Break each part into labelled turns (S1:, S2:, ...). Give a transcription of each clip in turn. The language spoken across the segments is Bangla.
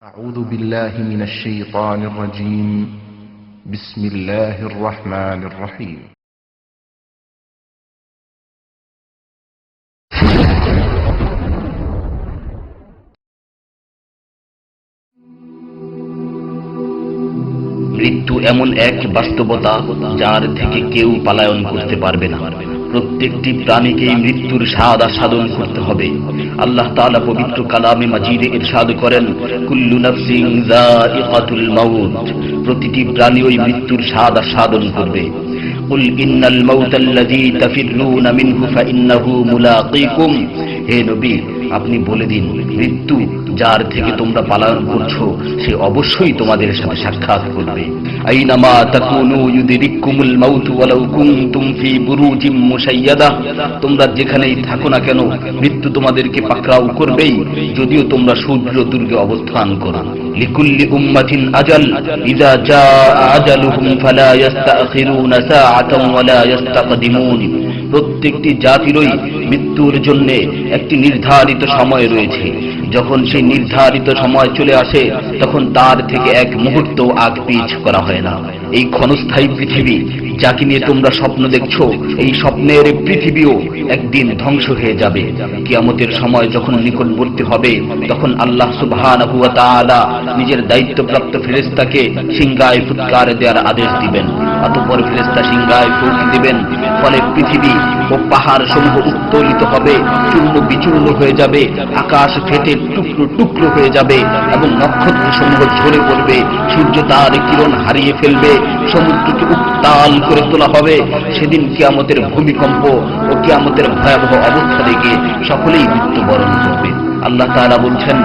S1: أعوذ بالله من الشيطان الرجيم بسم الله الرحمن الرحيم
S2: মৃত্যু এমন এক বাস্তবতা যার থেকে কেউ পলায়ন করতে পারবে না। প্রত্যেকটি প্রাণীকেই মৃত্যুর স্বাদ আস্বাদন করতে হবে। আল্লাহ তাআলা পবিত্র কালামে মাজিদে ইরশাদ করেন, কুল্লু নাফসিন যায়িকাতুল মাউত, প্রতিটি প্রাণী ওই মৃত্যুর স্বাদ আস্বাদন করবে। কুল ইন্নাল মাউতাল্লাযী তাফিররুনা মিনহু ফাইন্নাহু মুলাকীকুম, হে নবী আপনি বলে দিন, মৃত্যু যার থেকে তোমরা পলায়ন করছো সে অবশ্যই তোমাদের সাথে সাক্ষাৎ করবে। আইনামা তাকুনু ইউদরিকুমুল মাউত ওয়ালাউ কুনতুম ফি বুরুজিম মুশাইয়াদা, তোমরা যেখানেই থাকো না কেন মৃত্যু তোমাদেরকে পাকড়াও করবেই, যদিও তোমরা সূর্য দুর্গে অবস্থান করো। লিকুল্লি উম্মাতিন আজাল, ইযা জাআ আজালুহুম ফালা ইস্তাখিরুনা সাআতান ওয়ালা ইস্তাকদিমুন, প্রত্যেকটি জাতিরই মৃত্যুর জন্য একটি নির্ধারিত সময় রয়েছে। যখন সেই নির্ধারিত সময় চলে আসে তখন তার থেকে এক মুহূর্ত আগ পিছ করা হয় না। এই ক্ষণস্থায়ী পৃথিবী যাকে নিয়ে তোমরা স্বপ্ন দেখছো, এই স্বপ্নের পৃথিবীও একদিন ধ্বংস হয়ে যাবে। কিয়ামতের সময় যখন নিকটবর্তী হবে তখন আল্লাহ সুবহানাহু ওয়া তাআলা নিজের দায়িত্বপ্রাপ্ত ফেরেশতাকে সিংহায় ফুৎকার দেওয়ার আদেশ দিবেন। অতঃপর ফেরেশতা সিংহায় ফুঁক দিবেন, ফলে পৃথিবী ও পাহাড় সমূহ উত্তোলিত হবে, চূর্ণ বিচূর্ণ হয়ে যাবে, আকাশ ফেটে টুকরো টুকরো হয়ে যাবে এবং নক্ষত্র সমূহ ঝরে পড়বে, সূর্য তার কিরণ হারিয়ে ফেলবে, সমুদ্রকে উত্তাল করে তোলা হবে। সেদিন কিয়ামতের ভূমিকম্প ও কিয়ামতের ভয়াবহ অবস্থা দেখে সকলেই মৃত্যুবরণ করবে। আল্লাহ তাআলা বলছেন,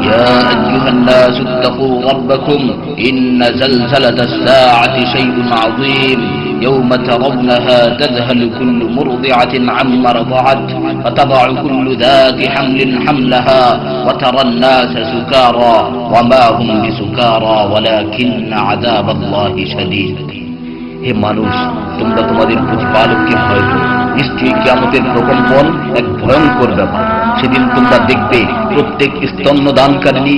S2: ইয়া আইয়ুহান নাসু তাকু রাব্বাকুম ইন্না জালজালাতাস সাআতি শাইউন আযীম ইয়াওমা তারাউনাহা তাযহালু কুল্লু মুরদি'াতিন আম্মা রাদা'আত ওয়া তাদ'উ কুল্লু যাতি হামলিন হামলাহা ওয়া তারান নাসা সুকারা ওয়া মা হুম বিসুকারা ওয়ালাকিন্না আযাবাল্লাহি শাদীদ। হে মানুষ, তোমরা তোমাদের প্রতিপালককে ভয় করো, নিশ্চয়ই কিয়ামতের প্রকম্পন এক ভয়ঙ্কর ব্যাপার। সেদিন তোমরা দেখবে প্রত্যেক স্তন্যদানকারিণী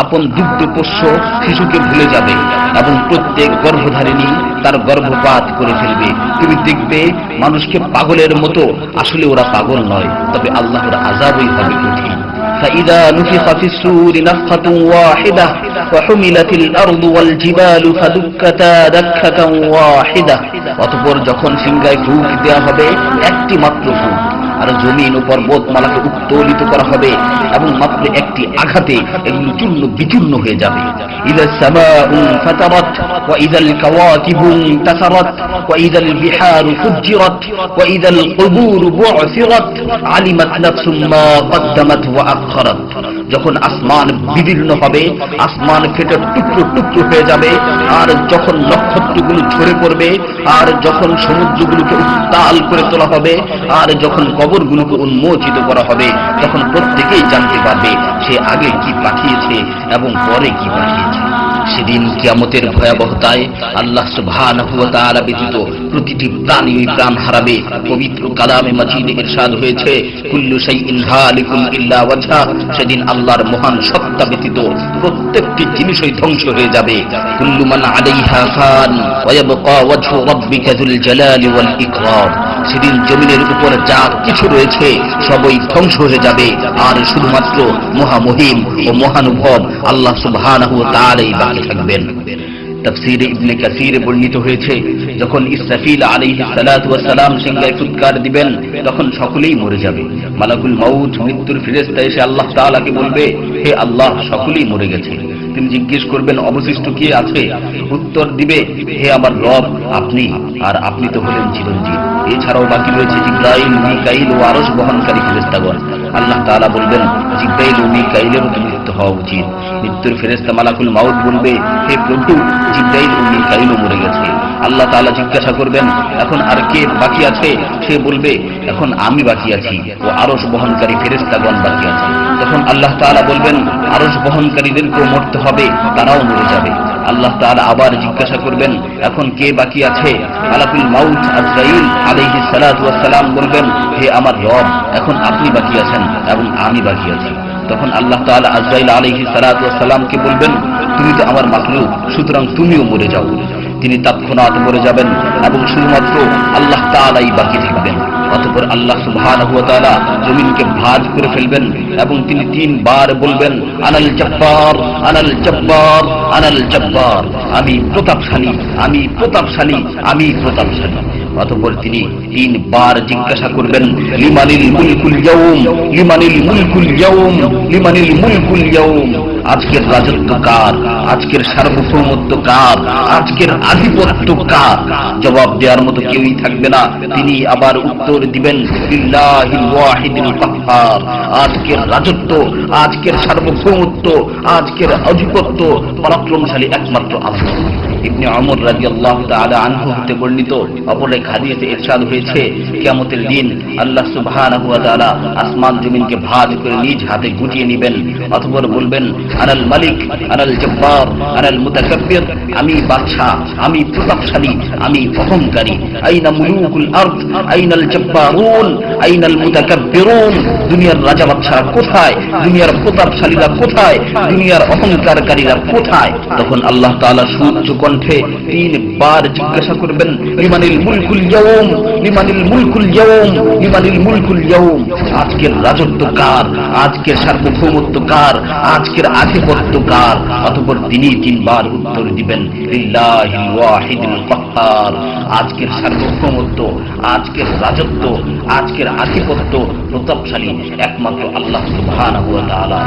S2: আপন দুগ্ধপোষ্য শিশুকে ভুলে যাবে এবং প্রত্যেক গর্ভধারিণী তার গর্ভপাত করে ফেলবে। তুমি দেখবে মানুষকে পাগলের মতো, আসলে ওরা পাগল নয়, তবে আল্লাহর আযাবই হবে কঠিন। فإذا نفخ في الصور نفخة واحدة وحملت الأرض والجبال فدكتا دكة واحدة, অতঃপর যখন সিংহায় ফুঁক দেওয়া হবে একটি মাত্র ফুঁক, আর জমিন ও পর্বতমালাকে উত্তোলিত করা হবে এবং মাত্র একটি আঘাতে এগুলো চূর্ণ বিচূর্ণ হয়ে যাবে। ইযা সামাউ ফাতারাত ওয়া ইযাল কাওয়াকিবু ইনতাসারাত ওয়া ইযাল বিহারু ফুজ্জিরাত ওয়া ইযাল কুবুরু বু'সিরাত আলিমাত নাফসুম মা কদ্দামাত ওয়া আখখারাত, যখন আসমান বিদীর্ণ হবে, আসমান ফেটে টুকরো টুকরো হয়ে যাবে, আর যখন নক্ষত্রগুলো ঝরে পড়বে, আর যখন সমুদ্রগুলোকে উত্তাল করে তোলা হবে, আর যখন কবরগুলোকে উন্মোচিত করা হবে, তখন প্রত্যেকেই জানতে পারবে সে আগে কি পাঠিয়েছে এবং পরে কি পাঠিয়েছে। সেদিন কিয়ামতের ভয়াবহতায় আল্লাহ সুবহানাহু ওয়া তাআলা ব্যতীত প্রতিটি প্রাণী প্রাণ হারাবে। পবিত্র কালামে মাজিদে ইরশাদ হয়েছে, কুল্লু শাইইন হালিকুন ইল্লা ওয়াজহা, সেদিন আল্লাহর মহান সত্তা ব্যতীত প্রত্যেকটি জিনিসই ধ্বংস হয়ে যাবে। কুল্লু মান আলাইহা ফান ওয়া ইয়াবকা ওয়াজহু রাব্বিকা যুল জালালি ওয়াল ইকরাম, সেদিন জমিনের উপর যা কিছু রয়েছে সবই ধ্বংস হয়ে যাবে, আর শুধুমাত্র মহামহিম ও মহানুভব আল্লাহ সুবহানাহু ওয়া তাআলাই বাকি থাকবেন। তাফসীরে ইবনে কাসীরে বর্ণিত হয়েছে, যখন ইসরাফিল আলাইহিস সালাতু ওয়াস সালাম সিংহায় ফুৎকার দিবেন তখন সকলেই মরে যাবে। মালাকুল মাউত মৃত্যুর ফেরেশতা এসে আল্লাহ তাআলাকে বলবে, হে আল্লাহ, সকলেই মরে গেছে। তিনি জিজ্ঞেস করবেন, অবশিষ্ট কে আছে? উত্তর দিবে, হে আমার রব, আপনি, আর আপনি তো হলেন চিরঞ্জীব। এছাড়াও বাকি রয়েছে জিবরাইল, মিকাইল ও আরশ বহনকারী ফেরেশতাগণ। আল্লাহ তাআলা বলবেন, জিবরাইল ও মিকাইলেরও তো মৃত্যু হওয়া উচিত। মৃত্যুর ফেরেশতা মালাকুল মাউত বলবে, হে প্রভু, জিবরাইল ও মিকাইলও মরে গেছে। আল্লাহ তাআলা জিজ্ঞাসা করবেন, এখন আর কে বাকি আছে? সে বলবে, এখন আমি বাকি আছি ও আরশ বহনকারী ফেরেশতাগণ বাকি আছে। তখন আল্লাহ তাআলা বলবেন, আরশ বহনকারীদেরকেও মরতে হবে, তারাও মরে যাবে। আল্লাহ তাআলা আবার জিজ্ঞাসা করবেন, এখন কে বাকি আছে? মালাকুল মাউত আজরাইল আলাইহিস সালাতু ওয়াস সালাম বলবেন, হে আমার রব, এখন আপনি বাকি আছেন এবং আমি বাকি আছি। তখন আল্লাহ তাআলা আজরাইল আলাইহিস সালাতু ওয়াস সালামকে বলবেন, তুমি তো আমার মাখলুক, সুতরাং তুমিও মরে যাও। তিনি তৎক্ষণাৎ মরে যাবেন এবং শুধুমাত্র আল্লাহ তাআলাই বাকি থাকবেন। অতঃপর আল্লাহ সুবহানাহু ওয়া তাআলা জমিনকে ভাঁজ করে ফেলবেন এবং তিনি 3 বার বলবেন, আনাল জব্বার, আনাল জব্বার, আনাল জব্বার, আমি প্রতাপশালী, আমি প্রতাপশালী, আমি প্রতাপশালী। অতঃপর তিনি 3 বার জিজ্ঞাসা করবেন, লিমানিল মুলকুল ইয়াউম, লিমানিল মুলকুল ইয়াউম, লিমানিল মুলকুল ইয়াউম, আজকের রাজত্ব কার, আজকের সার্বভৌমত্ব কার, আজকের আধিপত্য কার? জবাব দেওয়ার মতো কেউই থাকবে না। তিনি আবার উত্তর দিবেন, লিল্লাহিল ওয়াহিদিল কাহ্হার, আজকের রাজত্ব, আজকের সার্বভৌমত্ব, আজকের আধিপত্য পরাক্রমশালী একমাত্র আল্লাহ। ইবনে ওমর রাদিয়াল্লাহু তাআলা আনহু হতে বর্ণিত অপর এক হাদিসে ইরশাদ হয়েছে, কিয়ামতের দিন আল্লাহ সুবহানাহু ওয়া তাআলা আসমান জমিনকে ভাঁজ করে নিজ হাতে গুটিয়ে নেবেন। অতঃপর বলবেন, আনাল মালিক, আনাল জব্বার, আনাল মুতাকাব্বির, আমি বাদশা, আমি প্রতাপশালী, আমি অহংকারী। আইনা মুলুকুল আরদ, আইনাল জব্বারুন, আইনাল মুতাকাব্বিরুন, দুনিয়ার রাজা বাদশা কোথায়, দুনিয়ার প্রতাপশালীরা কোথায়, দুনিয়ার অহংকারকারীরা কোথায়? তখন আল্লাহ তাআলা সুউচ্চ কণ্ঠে 3 বার জিজ্ঞাসা করবেন, লিমানিল মুলকুল ইয়াউম, লিমানিল মুলকুল ইয়াউম, লিমানিল মুলকুল ইয়াউম, আজকের রাজত্ব কার, আজকের সার্বভৌমত্ব কার, আজকের আধিপত্য কার? অতঃপর তিনি 3 বার উত্তর দিবেন, লিল্লাহিল ওয়াহিদিল কাহ্হার, আজকের সার্বভৌমত্ব, আজকের রাজত্ব, আজকের আধিপত্য প্রতাপশালী একমাত্র আল্লাহ সুবহানাহু ওয়া তাআলা।